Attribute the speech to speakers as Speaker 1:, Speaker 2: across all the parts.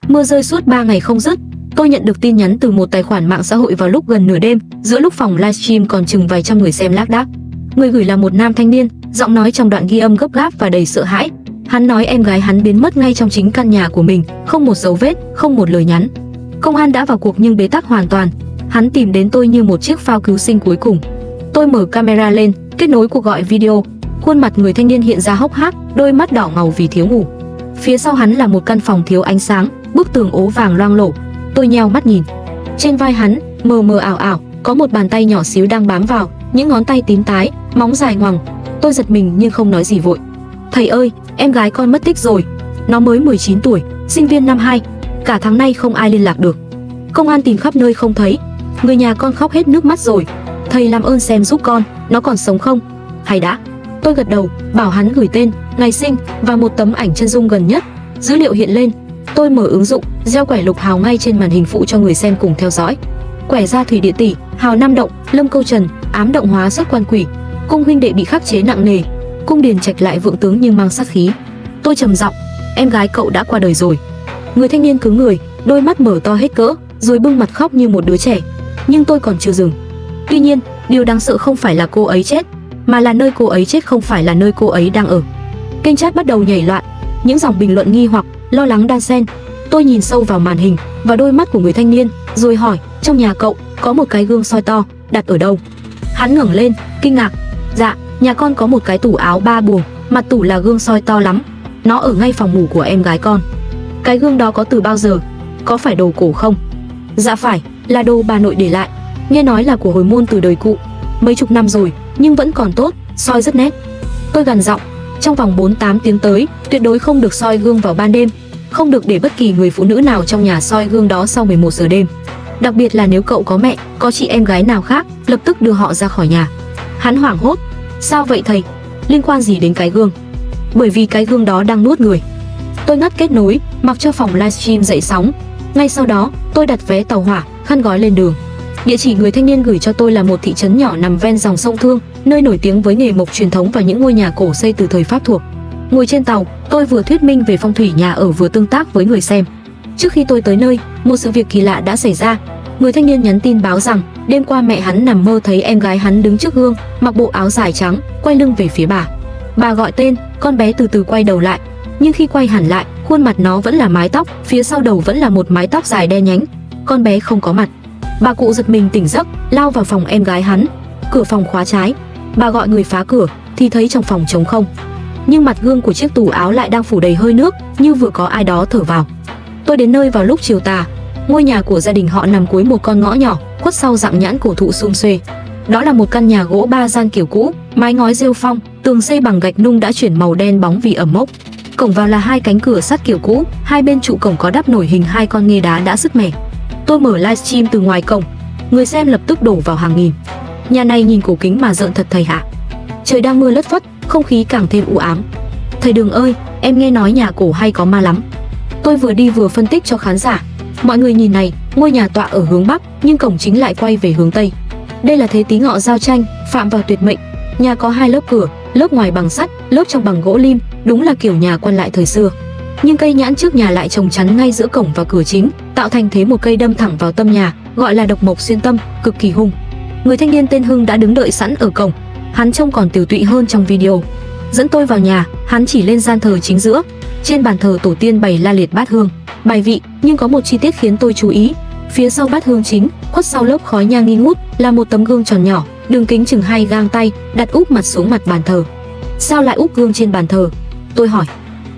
Speaker 1: Mưa rơi suốt 3 ngày không dứt. Tôi nhận được tin nhắn từ một tài khoản mạng xã hội vào lúc gần nửa đêm, giữa lúc phòng livestream còn chừng vài trăm người xem lác đác. Người gửi là một nam thanh niên, giọng nói trong đoạn ghi âm gấp gáp và đầy sợ hãi. Hắn nói em gái hắn biến mất ngay trong chính căn nhà của mình, không một dấu vết, không một lời nhắn. Công an đã vào cuộc nhưng bế tắc hoàn toàn. Hắn tìm đến tôi như một chiếc phao cứu sinh cuối cùng. Tôi mở camera lên, kết nối cuộc gọi video. Khuôn mặt người thanh niên hiện ra hốc hác, đôi mắt đỏ ngầu vì thiếu ngủ. Phía sau hắn là một căn phòng thiếu ánh sáng, bức tường ố vàng loang lổ. Tôi nheo mắt nhìn. Trên vai hắn, mờ mờ ảo ảo, có một bàn tay nhỏ xíu đang bám vào, những ngón tay tím tái, móng dài ngoằng. Tôi giật mình nhưng không nói gì vội. Thầy ơi, em gái con mất tích rồi. Nó mới 19 tuổi, sinh viên năm 2. Cả tháng nay không ai liên lạc được. Công an tìm khắp nơi không thấy. Người nhà con khóc hết nước mắt rồi. Thầy làm ơn xem giúp con, nó còn sống không? Hay đã. Tôi gật đầu, bảo hắn gửi tên, ngày sinh và một tấm ảnh chân dung gần nhất. Dữ liệu hiện lên. Tôi mở ứng dụng, gieo quẻ Lục Hào ngay trên màn hình phụ cho người xem cùng theo dõi. Quẻ Gia Thủy Địa Tỷ, Hào Nam Động, Lâm Câu Trần, ám động hóa xuất quan quỷ. Cung huynh đệ bị khắc chế nặng nề. Cung Điền Trạch lại vượng tướng nhưng mang sát khí. Tôi trầm giọng, em gái cậu đã qua đời rồi. Người thanh niên cứng người, đôi mắt mở to hết cỡ, rồi bưng mặt khóc như một đứa trẻ. Nhưng tôi còn chưa dừng. Tuy nhiên, điều đáng sợ không phải là cô ấy chết, mà là nơi cô ấy chết không phải là nơi cô ấy đang ở. Kênh chat bắt đầu nhảy loạn, những dòng bình luận nghi hoặc, lo lắng đan xen. Tôi nhìn sâu vào màn hình và đôi mắt của người thanh niên, rồi hỏi, trong nhà cậu có một cái gương soi to, đặt ở đâu? Hắn ngẩng lên, kinh ngạc. Dạ, nhà con có một cái tủ áo 3 buồng, mặt tủ là gương soi to lắm. Nó ở ngay phòng ngủ của em gái con. Cái gương đó có từ bao giờ? Có phải đồ cổ không? Dạ phải, là đồ bà nội để lại. Nghe nói là của hồi môn từ đời cụ. Mấy chục năm rồi, nhưng vẫn còn tốt, soi rất nét. Tôi gằn giọng, trong vòng 48 tiếng tới, tuyệt đối không được soi gương vào ban đêm. Không được để bất kỳ người phụ nữ nào trong nhà soi gương đó sau 11 giờ đêm. Đặc biệt là nếu cậu có mẹ, có chị em gái nào khác, lập tức đưa họ ra khỏi nhà. Hắn hoảng hốt. Sao vậy thầy? Liên quan gì đến cái gương? Bởi vì cái gương đó đang nuốt người. Tôi ngắt kết nối, mặc cho phòng livestream dậy sóng. Ngay sau đó, tôi đặt vé tàu hỏa, khăn gói lên đường. Địa chỉ người thanh niên gửi cho tôi là một thị trấn nhỏ nằm ven dòng sông Thương, nơi nổi tiếng với nghề mộc truyền thống và những ngôi nhà cổ xây từ thời Pháp thuộc. Ngồi trên tàu, tôi vừa thuyết minh về phong thủy nhà ở vừa tương tác với người xem. Trước khi tôi tới nơi, một sự việc kỳ lạ đã xảy ra. Người thanh niên nhắn tin báo rằng đêm qua mẹ hắn nằm mơ thấy em gái hắn đứng trước gương, mặc bộ áo dài trắng, quay lưng về phía bà. Bà gọi tên, con bé từ từ quay đầu lại, nhưng khi quay hẳn lại, khuôn mặt nó vẫn là mái tóc, phía sau đầu vẫn là một mái tóc dài đen nhánh. Con bé không có mặt. Bà cụ giật mình tỉnh giấc, lao vào phòng em gái hắn. Cửa phòng khóa trái. Bà gọi người phá cửa thì thấy trong phòng trống không. Nhưng mặt gương của chiếc tủ áo lại đang phủ đầy hơi nước, như vừa có ai đó thở vào. Tôi đến nơi vào lúc chiều tà. Ngôi nhà của gia đình họ nằm cuối một con ngõ nhỏ, khuất sau rặng nhãn cổ thụ sum xuê. Đó là một căn nhà gỗ 3 gian kiểu cũ, mái ngói rêu phong, tường xây bằng gạch nung đã chuyển màu đen bóng vì ẩm mốc. Cổng vào là 2 cánh cửa sắt kiểu cũ, hai bên trụ cổng có đắp nổi hình 2 con nghê đá đã sứt mẻ. Tôi mở livestream từ ngoài cổng, người xem lập tức đổ vào hàng nghìn. Nhà này nhìn cổ kính mà rợn thật thầy hạ. Trời đang mưa lất phất, không khí càng thêm u ám. Thầy Đường ơi, em nghe nói nhà cổ hay có ma lắm. Tôi vừa đi vừa phân tích cho khán giả. Mọi người nhìn này, ngôi nhà tọa ở hướng bắc, nhưng cổng chính lại quay về hướng tây. Đây là thế Tý Ngọ giao tranh, phạm vào tuyệt mệnh. Nhà có 2 lớp cửa, lớp ngoài bằng sắt, lớp trong bằng gỗ lim, đúng là kiểu nhà quan lại thời xưa. Nhưng cây nhãn trước nhà lại trồng chắn ngay giữa cổng và cửa chính, tạo thành thế một cây đâm thẳng vào tâm nhà, gọi là độc mộc xuyên tâm, cực kỳ hung. Người thanh niên tên Hưng đã đứng đợi sẵn ở cổng. Hắn trông còn tiều tụy hơn trong video. Dẫn tôi vào nhà, hắn chỉ lên gian thờ chính giữa. Trên bàn thờ tổ tiên bày la liệt bát hương, bài vị, nhưng có một chi tiết khiến tôi chú ý. Phía sau bát hương chính, khuất sau lớp khói nhang nghi ngút, là một tấm gương tròn nhỏ, đường kính chừng 2 gang tay, đặt úp mặt xuống mặt bàn thờ. Sao lại úp gương trên bàn thờ? Tôi hỏi.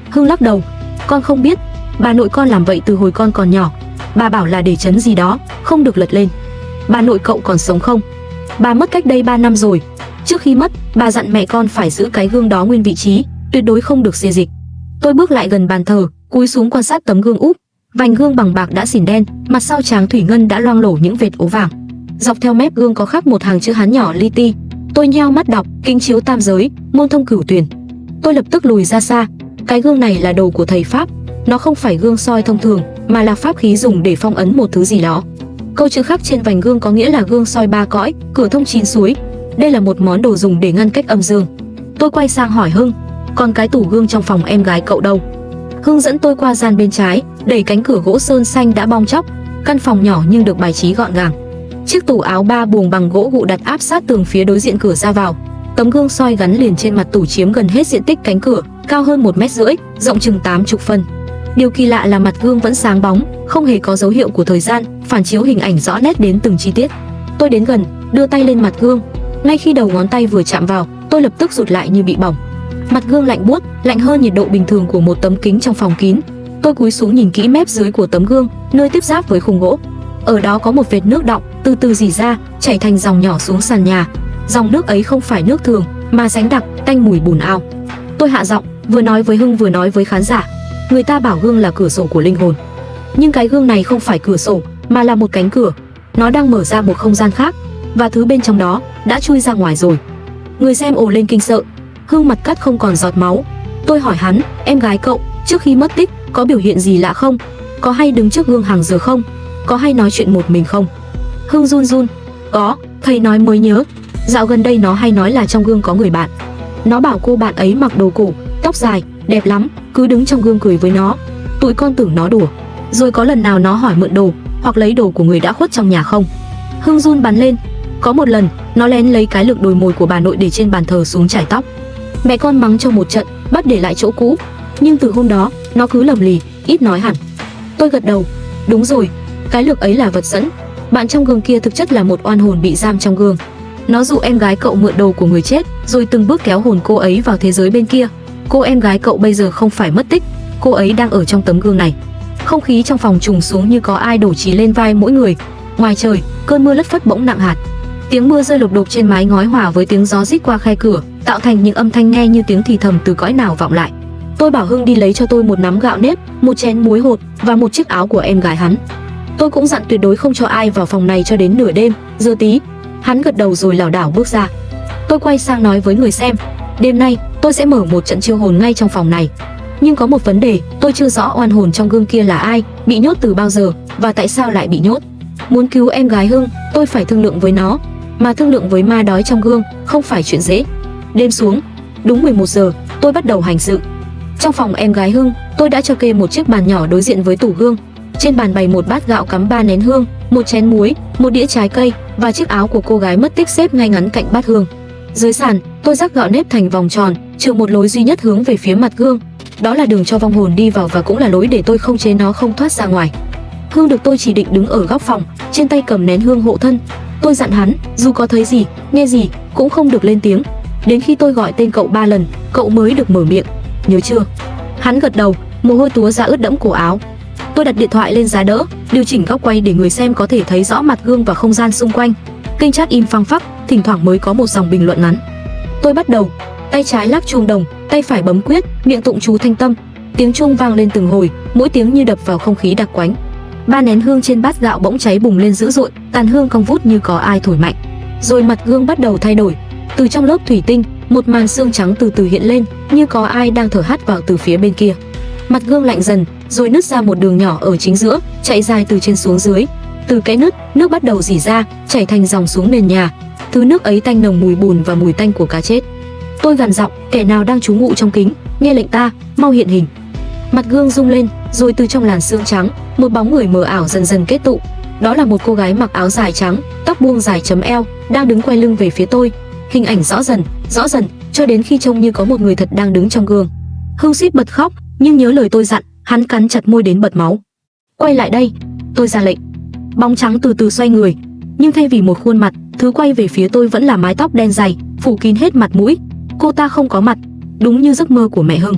Speaker 1: Hưng lắc đầu. Con không biết, bà nội con làm vậy từ hồi con còn nhỏ. Bà bảo là để trấn gì đó, không được lật lên. Bà nội cậu còn sống không? Bà mất cách đây 3 năm rồi. Trước khi mất, bà dặn mẹ con phải giữ cái gương đó nguyên vị trí, tuyệt đối không được xê dịch. Tôi bước lại gần bàn thờ, cúi xuống quan sát tấm gương úp. Vành gương bằng bạc đã xỉn đen, mặt sau tráng thủy ngân đã loang lổ những vệt ố vàng. Dọc theo mép gương có khắc một hàng chữ Hán nhỏ li ti. Tôi nheo mắt đọc, kính chiếu tam giới, môn thông cửu tuyển. Tôi lập tức lùi ra xa. Cái gương này là đồ của thầy Pháp. Nó không phải gương soi thông thường, mà là pháp khí dùng để phong ấn một thứ gì đó. Câu chữ khắc trên vành gương có nghĩa là gương soi 3 cõi, cửa thông 9 suối. Đây là một món đồ dùng để ngăn cách âm dương. Tôi quay sang hỏi Hưng, còn cái tủ gương trong phòng em gái cậu đâu? Hưng dẫn tôi qua gian bên trái, đẩy cánh cửa gỗ sơn xanh đã bong tróc. Căn phòng nhỏ nhưng được bài trí gọn gàng. Chiếc tủ áo 3 buồng bằng gỗ gụ đặt áp sát tường phía đối diện cửa ra vào. Tấm gương soi gắn liền trên mặt tủ chiếm gần hết diện tích cánh cửa, cao hơn 1,5 mét, rộng chừng 80 phân. Điều kỳ lạ là mặt gương vẫn sáng bóng, không hề có dấu hiệu của thời gian, phản chiếu hình ảnh rõ nét đến từng chi tiết. Tôi đến gần, đưa tay lên mặt gương. Ngay khi đầu ngón tay vừa chạm vào, tôi lập tức rụt lại như bị bỏng. Mặt gương lạnh buốt, lạnh hơn nhiệt độ bình thường của một tấm kính trong phòng kín. Tôi cúi xuống nhìn kỹ mép dưới của tấm gương, nơi tiếp giáp với khung gỗ. Ở đó có một vệt nước đọng, từ từ rỉ ra, chảy thành dòng nhỏ xuống sàn nhà. Dòng nước ấy không phải nước thường, mà sánh đặc, tanh mùi bùn ao. Tôi hạ giọng, vừa nói với Hưng vừa nói với khán giả. Người ta bảo gương là cửa sổ của linh hồn, nhưng cái gương này không phải cửa sổ, mà là một cánh cửa. Nó đang mở ra một không gian khác, và thứ bên trong đó đã chui ra ngoài rồi. Người xem ồ lên kinh sợ. Hưng mặt cắt không còn giọt máu. Tôi hỏi hắn, em gái cậu trước khi mất tích có biểu hiện gì lạ không? Có hay đứng trước gương hàng giờ không? Có hay nói chuyện một mình không? Hưng run run. Có, thầy nói mới nhớ. Dạo gần đây nó hay nói là trong gương có người bạn. Nó bảo cô bạn ấy mặc đồ cổ, tóc dài, đẹp lắm, cứ đứng trong gương cười với nó. Tụi con tưởng nó đùa. Rồi có lần nào nó hỏi mượn đồ hoặc lấy đồ của người đã khuất trong nhà không? Hưng run bắn lên. Có một lần, nó lén lấy cái lược đồi mồi của bà nội để trên bàn thờ xuống chải tóc. Mẹ con mắng cho một trận, bắt để lại chỗ cũ. Nhưng từ hôm đó, nó cứ lầm lì, ít nói hẳn. Tôi gật đầu. Đúng rồi, cái lược ấy là vật dẫn. Bạn trong gương kia thực chất là một oan hồn bị giam trong gương. Nó dụ em gái cậu mượn đồ của người chết, rồi từng bước kéo hồn cô ấy vào thế giới bên kia. Cô em gái cậu bây giờ không phải mất tích, cô ấy đang ở trong tấm gương này. Không khí trong phòng trùng xuống như có ai đổ chì lên vai mỗi người. Ngoài trời, cơn mưa lất phất bỗng nặng hạt. Tiếng mưa rơi lộp độp trên mái ngói hòa với tiếng gió rít qua khe cửa, tạo thành những âm thanh nghe như tiếng thì thầm từ cõi nào vọng lại. Tôi bảo Hưng đi lấy cho tôi một nắm gạo nếp, một chén muối hột và một chiếc áo của em gái hắn. Tôi cũng dặn tuyệt đối không cho ai vào phòng này cho đến nửa đêm, giờ tí. Hắn gật đầu rồi lảo đảo bước ra. Tôi quay sang nói với người xem, đêm nay tôi sẽ mở một trận chiêu hồn ngay trong phòng này. Nhưng có một vấn đề, tôi chưa rõ oan hồn trong gương kia là ai, bị nhốt từ bao giờ và tại sao lại bị nhốt. Muốn cứu em gái Hưng, tôi phải thương lượng với nó, mà thương lượng với ma đói trong gương không phải chuyện dễ. Đêm xuống, đúng 11 giờ, tôi bắt đầu hành sự. Trong phòng em gái Hưng, tôi đã cho kê một chiếc bàn nhỏ đối diện với tủ gương. Trên bàn bày một bát gạo cắm 3 nén hương, một chén muối, một đĩa trái cây và chiếc áo của cô gái mất tích xếp ngay ngắn cạnh bát hương. Dưới sàn, tôi rắc gạo nếp thành vòng tròn, trừ một lối duy nhất hướng về phía mặt gương. Đó là đường cho vong hồn đi vào và cũng là lối để tôi khống chế nó không thoát ra ngoài. Hương được tôi chỉ định đứng ở góc phòng, trên tay cầm nén hương hộ thân. Tôi dặn hắn, dù có thấy gì, nghe gì, cũng không được lên tiếng. Đến khi tôi gọi tên cậu 3 lần, cậu mới được mở miệng. Nhớ chưa? Hắn gật đầu, mồ hôi túa ra ướt đẫm cổ áo. Tôi đặt điện thoại lên giá đỡ, điều chỉnh góc quay để người xem có thể thấy rõ mặt gương và không gian xung quanh. Kênh chat im phăng phắc, thỉnh thoảng mới có một dòng bình luận ngắn. Tôi bắt đầu, tay trái lắc chuông đồng, tay phải bấm quyết, miệng tụng chú thanh tâm. Tiếng chuông vang lên từng hồi, mỗi tiếng như đập vào không khí đặc quánh. 3 nén hương trên bát gạo bỗng cháy bùng lên dữ dội, tàn hương cong vút như có ai thổi mạnh. Rồi mặt gương bắt đầu thay đổi. Từ trong lớp thủy tinh, một màn xương trắng từ từ hiện lên, như có ai đang thở hắt vào từ phía bên kia. Mặt gương lạnh dần, rồi nứt ra một đường nhỏ ở chính giữa, chạy dài từ trên xuống dưới. Từ cái nứt, nước bắt đầu rỉ ra, chảy thành dòng xuống nền nhà. Thứ nước ấy tanh nồng mùi bùn và mùi tanh của cá chết. Tôi gằn giọng, kẻ nào đang trú ngụ trong kính, nghe lệnh ta, mau hiện hình. Mặt gương rung lên, rồi từ trong làn sương trắng, một bóng người mờ ảo dần dần kết tụ. Đó là một cô gái mặc áo dài trắng, tóc buông dài chấm eo, đang đứng quay lưng về phía tôi. Hình ảnh rõ dần, cho đến khi trông như có một người thật đang đứng trong gương. Hưng suýt bật khóc, nhưng nhớ lời tôi dặn, hắn cắn chặt môi đến bật máu. Quay lại đây, tôi ra lệnh. Bóng trắng từ từ xoay người, nhưng thay vì một khuôn mặt, thứ quay về phía tôi vẫn là mái tóc đen dày, phủ kín hết mặt mũi. Cô ta không có mặt, đúng như giấc mơ của mẹ Hưng.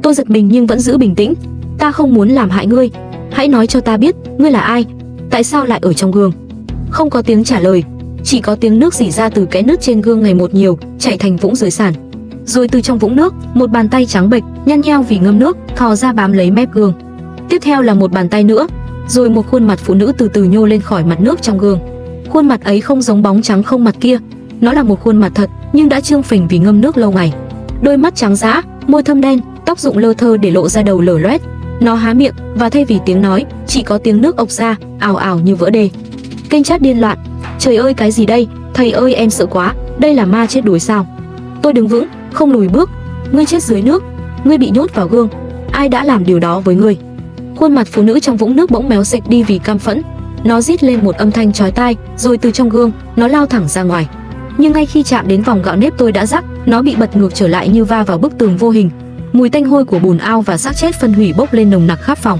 Speaker 1: Tôi giật mình nhưng vẫn giữ bình tĩnh. Ta không muốn làm hại ngươi, hãy nói cho ta biết, ngươi là ai, tại sao lại ở trong gương? Không có tiếng trả lời, chỉ có tiếng nước rỉ ra từ cái nứt trên gương ngày một nhiều, chảy thành vũng dưới sàn. Rồi từ trong vũng nước, một bàn tay trắng bệch, nhăn nheo vì ngâm nước, thò ra bám lấy mép gương. Tiếp theo là một bàn tay nữa, rồi một khuôn mặt phụ nữ từ từ nhô lên khỏi mặt nước trong gương. Khuôn mặt ấy không giống bóng trắng không mặt kia, nó là một khuôn mặt thật, nhưng đã trương phình vì ngâm nước lâu ngày. Đôi mắt trắng dã, môi thâm đen, tóc rụng lơ thơ để lộ ra đầu lở loét. Nó há miệng và thay vì tiếng nói, chỉ có tiếng nước ộc ra, ào ào như vỡ đê. Kênh chat điên loạn. Trời ơi cái gì đây, thầy ơi em sợ quá, đây là ma chết đuối sao? Tôi đứng vững, không lùi bước. Ngươi chết dưới nước, ngươi bị nhốt vào gương. Ai đã làm điều đó với ngươi? Khuôn mặt phụ nữ trong vũng nước bỗng méo sệch đi vì căm phẫn. Nó rít lên một âm thanh chói tai, rồi từ trong gương, nó lao thẳng ra ngoài. Nhưng ngay khi chạm đến vòng gạo nếp tôi đã rắc, nó bị bật ngược trở lại như va vào bức tường vô hình. Mùi tanh hôi của bùn ao và xác chết phân hủy bốc lên nồng nặc khắp phòng.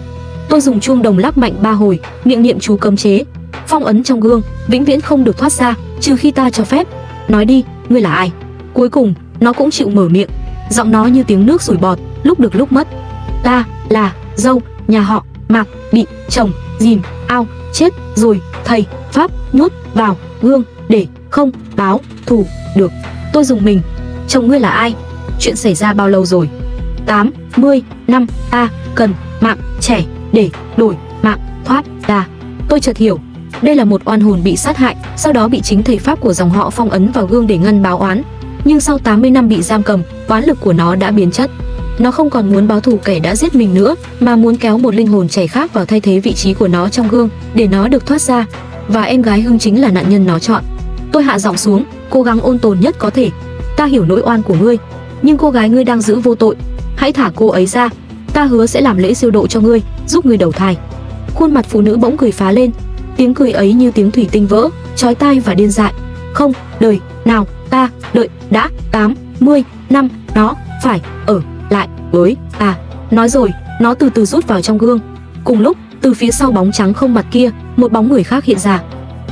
Speaker 1: Tôi dùng chuông đồng lắc mạnh 3 hồi, miệng niệm chú cấm chế. Phong ấn trong gương vĩnh viễn không được thoát ra, trừ khi ta cho phép. Nói đi, ngươi là ai? Cuối cùng, nó cũng chịu mở miệng. Giọng nó như tiếng nước sủi bọt, lúc được lúc mất. Ta là dâu nhà họ Mạc, bị chồng dìm ao chết rồi, thầy pháp nhốt vào gương để không báo thù được. Tôi dùng mình. Chồng ngươi là ai? Chuyện xảy ra bao lâu rồi? 80 năm. Ta cần mạng trẻ để đổi mạng thoát ra. Tôi chợt hiểu, đây là một oan hồn bị sát hại, sau đó bị chính thầy pháp của dòng họ phong ấn vào gương để ngăn báo oán. Nhưng sau 80 năm bị giam cầm, oán lực của nó đã biến chất. Nó không còn muốn báo thù kẻ đã giết mình nữa, mà muốn kéo một linh hồn trẻ khác vào thay thế vị trí của nó trong gương, để nó được thoát ra. Và em gái Hưng chính là nạn nhân nó chọn. Tôi hạ giọng xuống, cố gắng ôn tồn nhất có thể. Ta hiểu nỗi oan của ngươi, nhưng cô gái ngươi đang giữ vô tội. Hãy thả cô ấy ra. Ta hứa sẽ làm lễ siêu độ cho ngươi, giúp ngươi đầu thai. Khuôn mặt phụ nữ bỗng cười phá lên. Tiếng cười ấy như tiếng thủy tinh vỡ, chói tai và điên dại. Không đời nào ta đợi đã 80 năm nó phải ở lại với ta. Nói rồi, nó từ từ rút vào trong gương. Cùng lúc, từ phía sau bóng trắng không mặt kia, một bóng người khác hiện ra.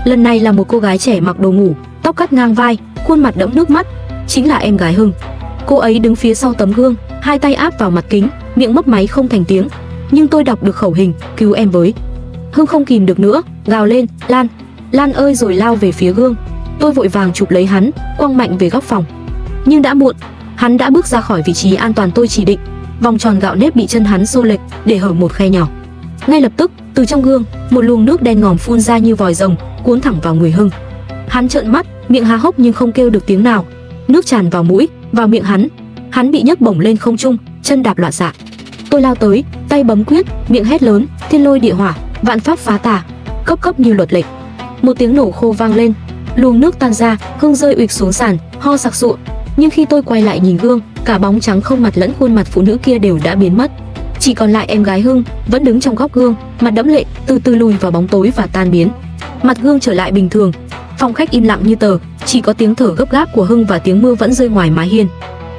Speaker 1: Lần này là một cô gái trẻ mặc đồ ngủ, tóc cắt ngang vai, khuôn mặt đẫm nước mắt. Chính là em gái Hưng. Cô ấy đứng phía sau tấm gương, hai tay áp vào mặt kính, miệng mấp máy không thành tiếng. Nhưng tôi đọc được khẩu hình, cứu em với. Hưng không kìm được nữa, gào lên, Lan, Lan ơi, rồi lao về phía gương. Tôi vội vàng chụp lấy hắn, quăng mạnh về góc phòng. Nhưng đã muộn, hắn đã bước ra khỏi vị trí an toàn tôi chỉ định. Vòng tròn gạo nếp bị chân hắn xô lệch, để hở một khe nhỏ. Ngay lập tức, từ trong gương, một luồng nước đen ngòm phun ra như vòi rồng, cuốn thẳng vào người Hưng. Hắn trợn mắt, miệng há hốc nhưng không kêu được tiếng nào. Nước tràn vào mũi, vào miệng hắn. Hắn bị nhấc bổng lên không trung, chân đạp loạn xạ. Tôi lao tới, tay bấm quyết, miệng hét lớn, thiên lôi địa hỏa, vạn pháp phá tà, cấp cấp như luật lệnh. Một tiếng nổ khô vang lên, luồng nước tan ra, Hưng rơi ụịch xuống sàn, ho sặc sụa. Nhưng khi tôi quay lại nhìn gương, cả bóng trắng không mặt lẫn khuôn mặt phụ nữ kia đều đã biến mất. Chỉ còn lại em gái Hưng, vẫn đứng trong góc gương, mặt đẫm lệ, từ từ lùi vào bóng tối và tan biến. Mặt gương trở lại bình thường. Phòng khách im lặng như tờ, chỉ có tiếng thở gấp gáp của Hưng và tiếng mưa vẫn rơi ngoài mái hiên.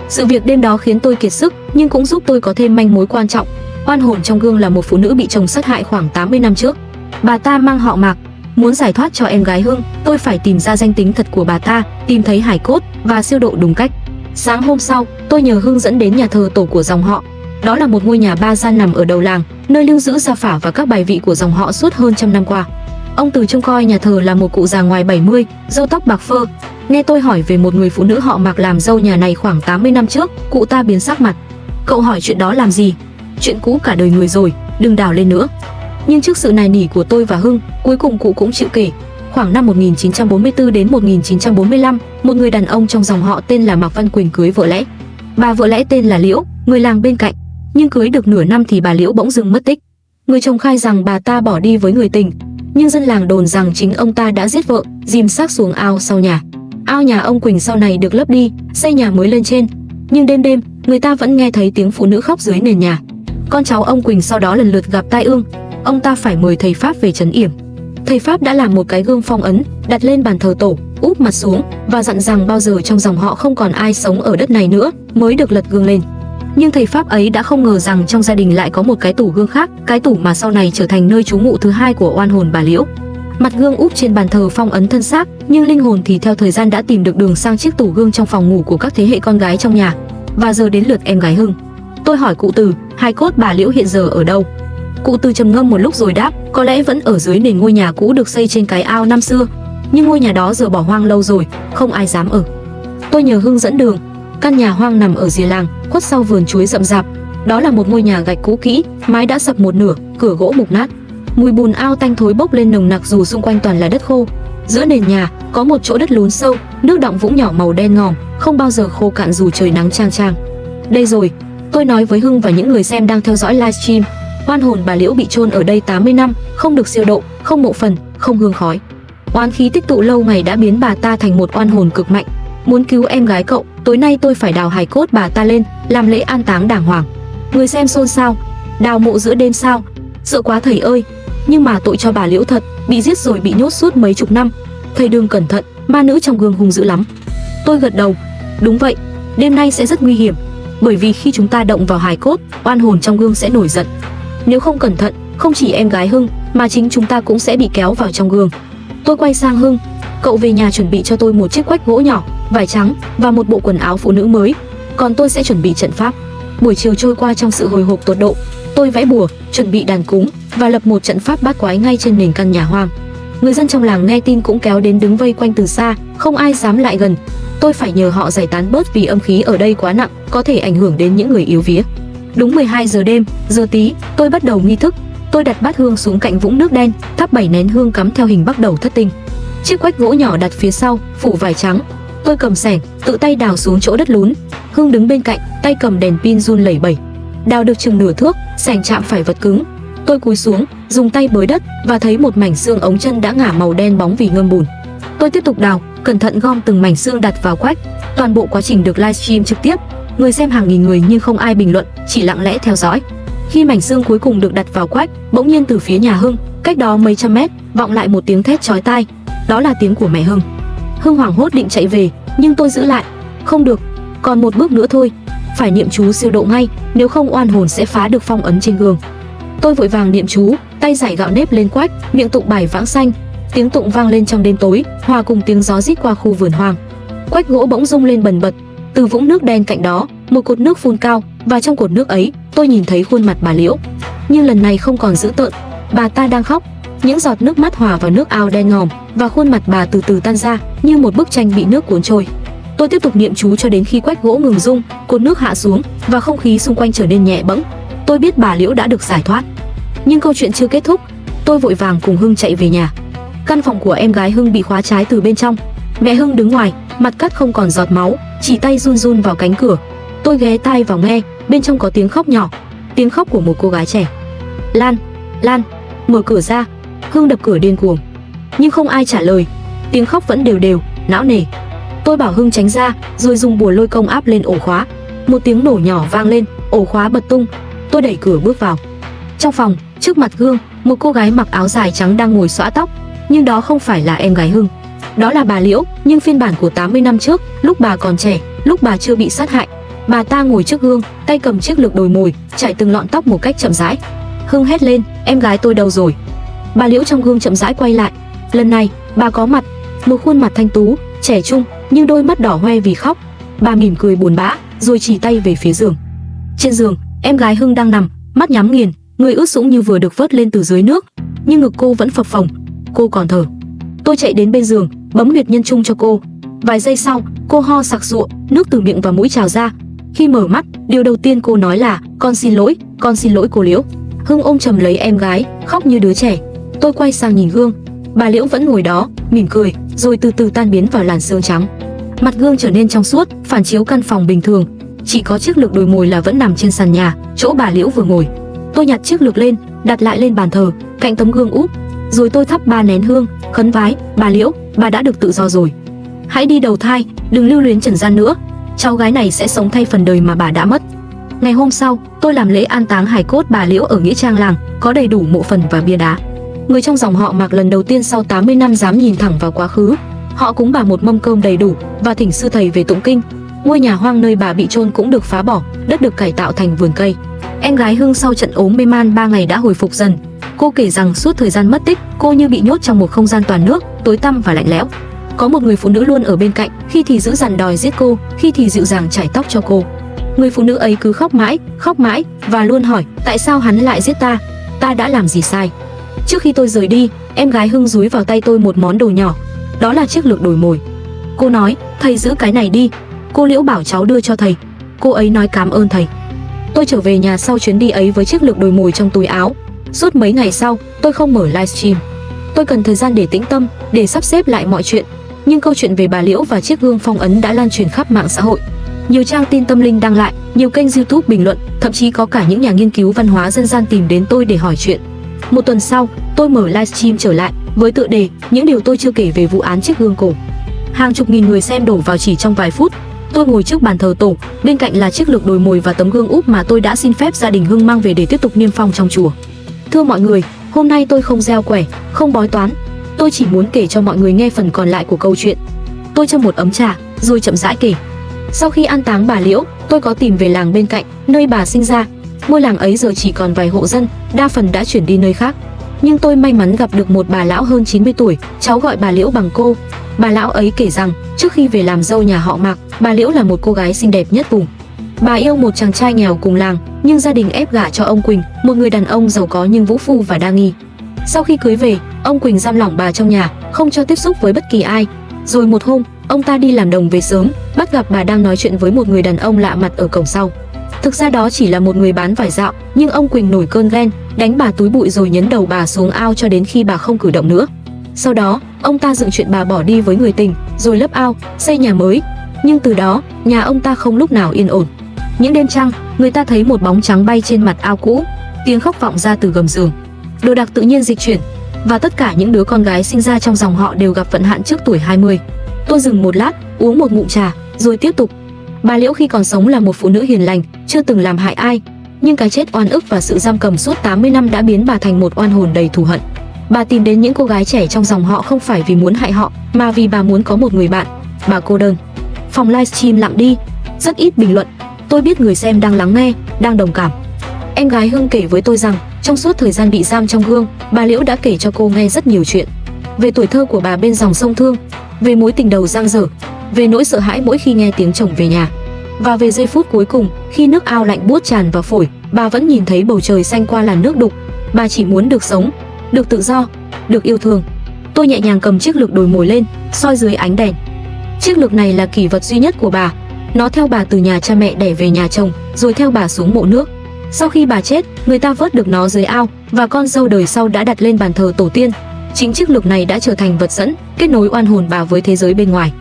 Speaker 1: Sự việc đêm đó khiến tôi kiệt sức, nhưng cũng giúp tôi có thêm manh mối quan trọng. Oan hồn trong gương là một phụ nữ bị chồng sát hại khoảng 80 năm trước. Bà ta mang họ Mạc. Muốn giải thoát cho em gái Hưng, tôi phải tìm ra danh tính thật của bà ta, tìm thấy hài cốt và siêu độ đúng cách. Sáng hôm sau, tôi nhờ Hưng dẫn đến nhà thờ tổ của dòng họ. Đó là một ngôi nhà 3 gian nằm ở đầu làng, nơi lưu giữ gia phả và các bài vị của dòng họ suốt hơn trăm năm qua. Ông Từ trông coi nhà thờ là một cụ già ngoài 70, râu tóc bạc phơ. Nghe tôi hỏi về một người phụ nữ họ Mạc làm dâu nhà này khoảng 80 năm trước, cụ ta biến sắc mặt. Cậu hỏi chuyện đó làm gì? Chuyện cũ cả đời người rồi, đừng đào lên nữa. Nhưng trước sự nài nỉ của tôi và Hưng, cuối cùng cụ cũng chịu kể. Khoảng năm 1944 đến 1945, một người đàn ông trong dòng họ tên là Mạc Văn Quỳnh cưới vợ lẽ. Bà vợ lẽ tên là Liễu, người làng bên cạnh. Nhưng cưới được nửa năm thì bà Liễu bỗng dưng mất tích. Người chồng khai rằng bà ta bỏ đi với người tình, nhưng dân làng đồn rằng chính ông ta đã giết vợ, dìm xác xuống ao sau nhà. Ao nhà ông Quỳnh sau này được lấp đi, xây nhà mới lên trên. Nhưng đêm đêm, người ta vẫn nghe thấy tiếng phụ nữ khóc dưới nền nhà. Con cháu ông Quỳnh sau đó lần lượt gặp tai ương. Ông ta phải mời thầy pháp về trấn yểm. Thầy pháp đã làm một cái gương phong ấn, đặt lên bàn thờ tổ, úp mặt xuống và dặn rằng bao giờ trong dòng họ không còn ai sống ở đất này nữa mới được lật gương lên. Nhưng thầy pháp ấy đã không ngờ rằng trong gia đình lại có một cái tủ gương khác, cái tủ mà sau này trở thành nơi trú ngụ thứ hai của oan hồn bà Liễu. Mặt gương úp trên bàn thờ phong ấn thân xác, nhưng linh hồn thì theo thời gian đã tìm được đường sang chiếc tủ gương trong phòng ngủ của các thế hệ con gái trong nhà. Và giờ đến lượt em gái Hưng. Tôi hỏi cụ Từ, hài cốt bà Liễu hiện giờ ở đâu? Cụ Từ trầm ngâm một lúc rồi đáp, có lẽ vẫn ở dưới nền ngôi nhà cũ được xây trên cái ao năm xưa. Nhưng ngôi nhà đó giờ bỏ hoang lâu rồi, không ai dám ở. Tôi nhờ Hưng dẫn đường. Căn nhà hoang nằm ở rìa làng, khuất sau vườn chuối rậm rạp. Đó là một ngôi nhà gạch cũ kỹ, mái đã sập một nửa, cửa gỗ mục nát. Mùi bùn ao tanh thối bốc lên nồng nặc dù xung quanh toàn là đất khô. Giữa nền nhà có một chỗ đất lún sâu, nước đọng vũng nhỏ màu đen ngòm, không bao giờ khô cạn dù trời nắng chang chang. Đây rồi, tôi nói với Hưng và những người xem đang theo dõi livestream. Oan hồn bà Liễu bị chôn ở đây 80 năm, không được siêu độ, không mộ phần, không hương khói. Oán khí tích tụ lâu ngày đã biến bà ta thành một oan hồn cực mạnh. Muốn cứu em gái cậu, tối nay tôi phải đào hài cốt bà ta lên, làm lễ an táng đàng hoàng. Người xem xôn xao. Đào mộ giữa đêm sao? Sợ quá thầy ơi. Nhưng mà tội cho bà Liễu thật, bị giết rồi bị nhốt suốt mấy chục năm. Thầy đừng cẩn thận, ma nữ trong gương hung dữ lắm. Tôi gật đầu. Đúng vậy, đêm nay sẽ rất nguy hiểm. Bởi vì khi chúng ta động vào hài cốt, oan hồn trong gương sẽ nổi giận. Nếu không cẩn thận, không chỉ em gái Hưng mà chính chúng ta cũng sẽ bị kéo vào trong gương. Tôi quay sang Hưng. Cậu về nhà chuẩn bị cho tôi một chiếc quách gỗ nhỏ, vải trắng và một bộ quần áo phụ nữ mới. Còn tôi sẽ chuẩn bị trận pháp. Buổi chiều trôi qua trong sự hồi hộp tột độ. Tôi vẽ bùa, chuẩn bị đàn cúng và lập một trận pháp bát quái ngay trên nền căn nhà hoang. Người dân trong làng nghe tin cũng kéo đến đứng vây quanh từ xa, không ai dám lại gần. Tôi phải nhờ họ giải tán bớt vì âm khí ở đây quá nặng, có thể ảnh hưởng đến những người yếu vía. Đúng 12 giờ đêm, giờ tí, tôi bắt đầu nghi thức. Tôi đặt bát hương xuống cạnh vũng nước đen, thắp 7 nén hương cắm theo hình bắt đầu thất tinh. Chiếc quách gỗ nhỏ đặt phía sau, phủ vải trắng. Tôi cầm xẻng, tự tay đào xuống chỗ đất lún. Hưng đứng bên cạnh, tay cầm đèn pin run lẩy bẩy. Đào được chừng nửa thước, xẻng chạm phải vật cứng. Tôi cúi xuống, dùng tay bới đất và thấy một mảnh xương ống chân đã ngả màu đen bóng vì ngâm bùn. Tôi tiếp tục đào, cẩn thận gom từng mảnh xương đặt vào quách. Toàn bộ quá trình được livestream trực tiếp. Người xem hàng nghìn người nhưng không ai bình luận, chỉ lặng lẽ theo dõi. Khi mảnh xương cuối cùng được đặt vào quách, bỗng nhiên từ phía nhà Hưng, cách đó mấy trăm mét, vọng lại một tiếng thét chói tai. Đó là tiếng của mẹ Hưng. Hưng hoảng hốt định chạy về, nhưng tôi giữ lại. Không được, còn một bước nữa thôi, phải niệm chú siêu độ ngay, nếu không oan hồn sẽ phá được phong ấn trên gương. Tôi vội vàng niệm chú, tay rải gạo nếp lên quách, miệng tụng bài vãng sanh. Tiếng tụng vang lên trong đêm tối, hòa cùng tiếng gió rít qua khu vườn hoang. Quách gỗ bỗng rung lên bần bật. Từ vũng nước đen cạnh đó, một cột nước phun cao, và trong cột nước ấy, tôi nhìn thấy khuôn mặt bà Liễu. Nhưng lần này không còn dữ tợn, bà ta đang khóc. Những giọt nước mắt hòa vào nước ao đen ngòm, và khuôn mặt bà từ từ tan ra, như một bức tranh bị nước cuốn trôi. Tôi tiếp tục niệm chú cho đến khi quách gỗ ngừng rung, cột nước hạ xuống, và không khí xung quanh trở nên nhẹ bẫng. Tôi biết bà Liễu đã được giải thoát. Nhưng câu chuyện chưa kết thúc. Tôi vội vàng cùng Hưng chạy về nhà. Căn phòng của em gái Hưng bị khóa trái từ bên trong. Mẹ Hưng đứng ngoài, mặt cắt không còn giọt máu, chỉ tay run run vào cánh cửa. Tôi ghé tai vào nghe, bên trong có tiếng khóc nhỏ, tiếng khóc của một cô gái trẻ. Lan, Lan, mở cửa ra. Hưng đập cửa điên cuồng, nhưng không ai trả lời. Tiếng khóc vẫn đều đều, não nề. Tôi bảo Hưng tránh ra, rồi dùng bùa lôi công áp lên ổ khóa. Một tiếng nổ nhỏ vang lên, ổ khóa bật tung. Tôi đẩy cửa bước vào. Trong phòng, trước mặt gương, một cô gái mặc áo dài trắng đang ngồi xõa tóc, nhưng đó không phải là em gái Hưng. Đó là bà Liễu, nhưng phiên bản của 80 năm trước, lúc bà còn trẻ, lúc bà chưa bị sát hại. Bà ta ngồi trước gương, tay cầm chiếc lược đồi mồi, chải từng lọn tóc một cách chậm rãi. Hưng hét lên, em gái tôi đâu rồi? Bà Liễu trong gương chậm rãi quay lại. Lần này, bà có mặt, một khuôn mặt thanh tú, trẻ trung, nhưng đôi mắt đỏ hoe vì khóc. Bà mỉm cười buồn bã, rồi chỉ tay về phía giường. Trên giường, em gái Hưng đang nằm, mắt nhắm nghiền, người ướt sũng như vừa được vớt lên từ dưới nước, nhưng ngực cô vẫn phập phồng, cô còn thở. Tôi chạy đến bên giường, bấm huyệt nhân trung cho cô. Vài giây sau, cô ho sặc sụa, nước từ miệng và mũi trào ra. Khi mở mắt, điều đầu tiên cô nói là con xin lỗi cô Liễu. Hưng ôm chầm lấy em gái, khóc như đứa trẻ. Tôi quay sang nhìn gương, bà Liễu vẫn ngồi đó, mỉm cười, rồi từ từ tan biến vào làn sương trắng. Mặt gương trở nên trong suốt, phản chiếu căn phòng bình thường. Chỉ có chiếc lược đồi mồi là vẫn nằm trên sàn nhà, chỗ bà Liễu vừa ngồi. Tôi nhặt chiếc lược lên, đặt lại lên bàn thờ, cạnh tấm gương úp. Rồi tôi thắp 3 nén hương, khấn vái, bà Liễu, bà đã được tự do rồi. Hãy đi đầu thai, đừng lưu luyến trần gian nữa. Cháu gái này sẽ sống thay phần đời mà bà đã mất. Ngày hôm sau, tôi làm lễ an táng hài cốt bà Liễu ở nghĩa trang làng, có đầy đủ mộ phần và bia đá. Người trong dòng họ Mạc lần đầu tiên sau 80 năm dám nhìn thẳng vào quá khứ. Họ cúng bà một mâm cơm đầy đủ và thỉnh sư thầy về tụng kinh. Ngôi nhà hoang nơi bà bị chôn cũng được phá bỏ, đất được cải tạo thành vườn cây. Em gái Hưng sau trận ốm mê man 3 ngày đã hồi phục dần. Cô kể rằng suốt thời gian mất tích, cô như bị nhốt trong một không gian toàn nước, tối tăm và lạnh lẽo. Có một người phụ nữ luôn ở bên cạnh, khi thì dữ dằn đòi giết cô, khi thì dịu dàng chải tóc cho cô. Người phụ nữ ấy cứ khóc mãi và luôn hỏi tại sao hắn lại giết ta, ta đã làm gì sai. Trước khi tôi rời đi, em gái Hưng dúi vào tay tôi một món đồ nhỏ, đó là chiếc lược đồi mồi. Cô nói, thầy giữ cái này đi. Cô Liễu bảo cháu đưa cho thầy. Cô ấy nói cảm ơn thầy. Tôi trở về nhà sau chuyến đi ấy với chiếc lược đồi mồi trong túi áo. Suốt mấy ngày sau, tôi không mở livestream. Tôi cần thời gian để tĩnh tâm, để sắp xếp lại mọi chuyện. Nhưng câu chuyện về bà Liễu và chiếc gương phong ấn đã lan truyền khắp mạng xã hội. Nhiều trang tin tâm linh đăng lại, nhiều kênh YouTube bình luận, thậm chí có cả những nhà nghiên cứu văn hóa dân gian tìm đến tôi để hỏi chuyện. Một tuần sau, tôi mở livestream trở lại với tựa đề những điều tôi chưa kể về vụ án chiếc gương cổ. Hàng chục nghìn người xem đổ vào chỉ trong vài phút. Tôi ngồi trước bàn thờ tổ, bên cạnh là chiếc lược đồi mồi và tấm gương úp mà tôi đã xin phép gia đình Hưng mang về để tiếp tục niêm phong trong chùa. Thưa mọi người, hôm nay tôi không gieo quẻ, không bói toán. Tôi chỉ muốn kể cho mọi người nghe phần còn lại của câu chuyện. Tôi châm một ấm trà, rồi chậm rãi kể. Sau khi an táng bà Liễu, tôi có tìm về làng bên cạnh, nơi bà sinh ra. Ngôi làng ấy giờ chỉ còn vài hộ dân, đa phần đã chuyển đi nơi khác. Nhưng tôi may mắn gặp được một bà lão hơn 90 tuổi, cháu gọi bà Liễu bằng cô. Bà lão ấy kể rằng, trước khi về làm dâu nhà họ Mạc, bà Liễu là một cô gái xinh đẹp nhất vùng. Bà yêu một chàng trai nghèo cùng làng, nhưng gia đình ép gả cho ông Quỳnh, một người đàn ông giàu có nhưng vũ phu và đa nghi. Sau khi cưới về, ông Quỳnh giam lỏng bà trong nhà, không cho tiếp xúc với bất kỳ ai. Rồi một hôm, ông ta đi làm đồng về sớm, bắt gặp bà đang nói chuyện với một người đàn ông lạ mặt ở cổng sau. Thực ra đó chỉ là một người bán vải dạo, nhưng ông Quỳnh nổi cơn ghen, đánh bà túi bụi rồi nhấn đầu bà xuống ao cho đến khi bà không cử động nữa. Sau đó, ông ta dựng chuyện bà bỏ đi với người tình, rồi lấp ao, xây nhà mới. Nhưng từ đó, nhà ông ta không lúc nào yên ổn. Những đêm trăng, người ta thấy một bóng trắng bay trên mặt ao cũ, tiếng khóc vọng ra từ gầm giường. Đồ đạc tự nhiên dịch chuyển, và tất cả những đứa con gái sinh ra trong dòng họ đều gặp vận hạn trước tuổi 20. Tôi dừng một lát, uống một ngụm trà, rồi tiếp tục. Bà Liễu khi còn sống là một phụ nữ hiền lành, chưa từng làm hại ai, nhưng cái chết oan ức và sự giam cầm suốt 80 năm đã biến bà thành một oan hồn đầy thù hận. Bà tìm đến những cô gái trẻ trong dòng họ không phải vì muốn hại họ, mà vì bà muốn có một người bạn. Bà cô đơn. Phòng livestream lặng đi, rất ít bình luận. Tôi biết người xem đang lắng nghe, đang đồng cảm. Em gái Hưng kể với tôi rằng, trong suốt thời gian bị giam trong gương, bà Liễu đã kể cho cô nghe rất nhiều chuyện. Về tuổi thơ của bà bên dòng sông Thương, về mối tình đầu dang dở, về nỗi sợ hãi mỗi khi nghe tiếng chồng về nhà, và về giây phút cuối cùng khi nước ao lạnh buốt tràn vào phổi, bà vẫn nhìn thấy bầu trời xanh qua làn nước đục. Bà chỉ muốn được sống, được tự do, được yêu thương. Tôi nhẹ nhàng cầm chiếc lược đồi mồi lên, soi dưới ánh đèn. Chiếc lược này là kỷ vật duy nhất của bà. Nó theo bà từ nhà cha mẹ đẻ về nhà chồng, rồi theo bà xuống mộ nước. Sau khi bà chết, người ta vớt được nó dưới ao, và con dâu đời sau đã đặt lên bàn thờ tổ tiên. Chính chiếc lược này đã trở thành vật dẫn, kết nối oan hồn bà với thế giới bên ngoài.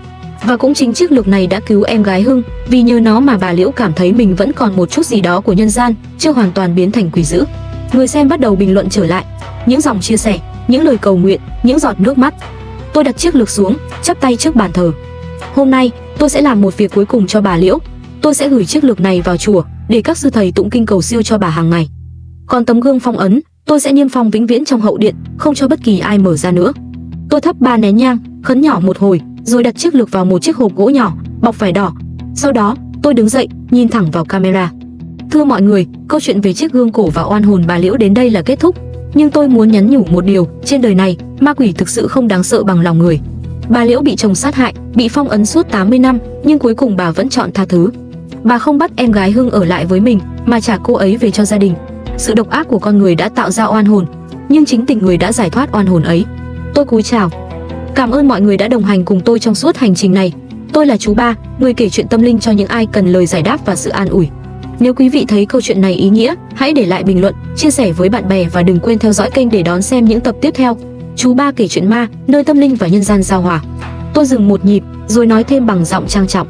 Speaker 1: Và cũng chính chiếc lược này đã cứu em gái Hưng, vì nhờ nó mà bà Liễu cảm thấy mình vẫn còn một chút gì đó của nhân gian, chưa hoàn toàn biến thành quỷ dữ. Người xem bắt đầu bình luận trở lại, những dòng chia sẻ, những lời cầu nguyện, những giọt nước mắt. Tôi đặt chiếc lược xuống, chắp tay trước bàn thờ. Hôm nay, tôi sẽ làm một việc cuối cùng cho bà Liễu. Tôi sẽ gửi chiếc lược này vào chùa để các sư thầy tụng kinh cầu siêu cho bà hàng ngày. Còn tấm gương phong ấn, tôi sẽ niêm phong vĩnh viễn trong hậu điện, không cho bất kỳ ai mở ra nữa. Tôi thắp 3 nén nhang, khấn nhỏ một hồi, rồi đặt chiếc lược vào một chiếc hộp gỗ nhỏ, bọc vải đỏ. Sau đó, tôi đứng dậy, nhìn thẳng vào camera. Thưa mọi người, câu chuyện về chiếc gương cổ và oan hồn bà Liễu đến đây là kết thúc. Nhưng tôi muốn nhắn nhủ một điều, trên đời này, ma quỷ thực sự không đáng sợ bằng lòng người. Bà Liễu bị chồng sát hại, bị phong ấn suốt 80 năm, nhưng cuối cùng bà vẫn chọn tha thứ. Bà không bắt em gái Hưng ở lại với mình, mà trả cô ấy về cho gia đình. Sự độc ác của con người đã tạo ra oan hồn, nhưng chính tình người đã giải thoát oan hồn ấy. Tôi cúi chào. Cảm ơn mọi người đã đồng hành cùng tôi trong suốt hành trình này. Tôi là chú Ba, người kể chuyện tâm linh cho những ai cần lời giải đáp và sự an ủi. Nếu quý vị thấy câu chuyện này ý nghĩa, hãy để lại bình luận, chia sẻ với bạn bè và đừng quên theo dõi kênh để đón xem những tập tiếp theo. Chú Ba kể chuyện ma, nơi tâm linh và nhân gian giao hòa. Tôi dừng một nhịp, rồi nói thêm bằng giọng trang trọng.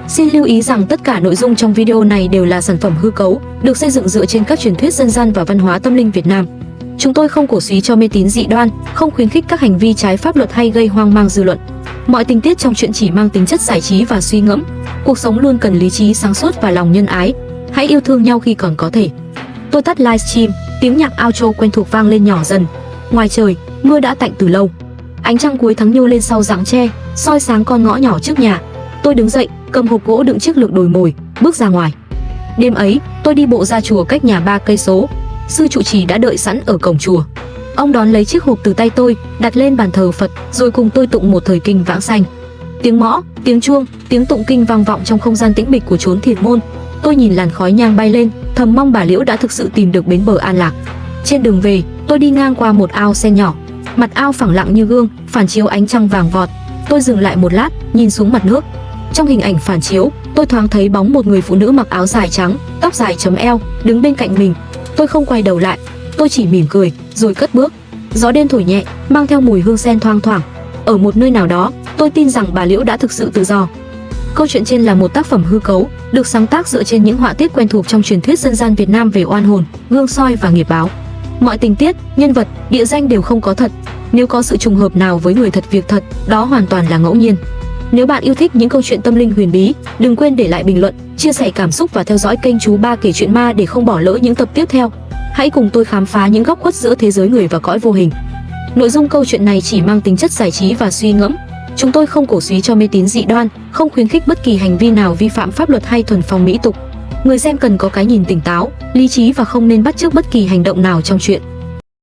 Speaker 1: Xin lưu ý rằng tất cả nội dung trong video này đều là sản phẩm hư cấu, được xây dựng dựa trên các truyền thuyết dân gian và văn hóa tâm linh Việt Nam. Chúng tôi không cổ suý cho mê tín dị đoan, không khuyến khích các hành vi trái pháp luật hay gây hoang mang dư luận. Mọi tình tiết trong chuyện chỉ mang tính chất giải trí và suy ngẫm. Cuộc sống luôn cần lý trí sáng suốt và lòng nhân ái. Hãy yêu thương nhau khi còn có thể. Tôi tắt livestream, tiếng nhạc outro quen thuộc vang lên nhỏ dần. Ngoài trời, mưa đã tạnh từ lâu. Ánh trăng cuối tháng nhô lên sau rặng tre, soi sáng con ngõ nhỏ trước nhà. Tôi đứng dậy, cầm hộp gỗ đựng chiếc lược đồi mồi, bước ra ngoài. Đêm ấy, tôi đi bộ ra chùa cách nhà 3 cây số. Sư trụ trì đã đợi sẵn ở cổng chùa. Ông đón lấy chiếc hộp từ tay tôi, đặt lên bàn thờ Phật, rồi cùng tôi tụng một thời kinh vãng sanh. Tiếng mõ, tiếng chuông, tiếng tụng kinh vang vọng trong không gian tĩnh mịch của chốn thiền môn. Tôi nhìn làn khói nhang bay lên, thầm mong bà Liễu đã thực sự tìm được bến bờ an lạc. Trên đường về, tôi đi ngang qua một ao sen nhỏ. Mặt ao phẳng lặng như gương, phản chiếu ánh trăng vàng vọt. Tôi dừng lại một lát, nhìn xuống mặt nước. Trong hình ảnh phản chiếu, tôi thoáng thấy bóng một người phụ nữ mặc áo dài trắng, tóc dài chấm eo, đứng bên cạnh mình. Tôi không quay đầu lại, tôi chỉ mỉm cười, rồi cất bước. Gió đêm thổi nhẹ, mang theo mùi hương sen thoang thoảng. Ở một nơi nào đó, tôi tin rằng bà Liễu đã thực sự tự do. Câu chuyện trên là một tác phẩm hư cấu, được sáng tác dựa trên những họa tiết quen thuộc trong truyền thuyết dân gian Việt Nam về oan hồn, gương soi và nghiệp báo. Mọi tình tiết, nhân vật, địa danh đều không có thật. Nếu có sự trùng hợp nào với người thật việc thật, đó hoàn toàn là ngẫu nhiên. Nếu bạn yêu thích những câu chuyện tâm linh huyền bí, đừng quên để lại bình luận, chia sẻ cảm xúc và theo dõi kênh Chú Ba kể chuyện ma để không bỏ lỡ những tập tiếp theo. Hãy cùng tôi khám phá những góc khuất giữa thế giới người và cõi vô hình. Nội dung câu chuyện này chỉ mang tính chất giải trí và suy ngẫm. Chúng tôi không cổ suý cho mê tín dị đoan, không khuyến khích bất kỳ hành vi nào vi phạm pháp luật hay thuần phong mỹ tục. Người xem cần có cái nhìn tỉnh táo, lý trí và không nên bắt chước bất kỳ hành động nào trong chuyện.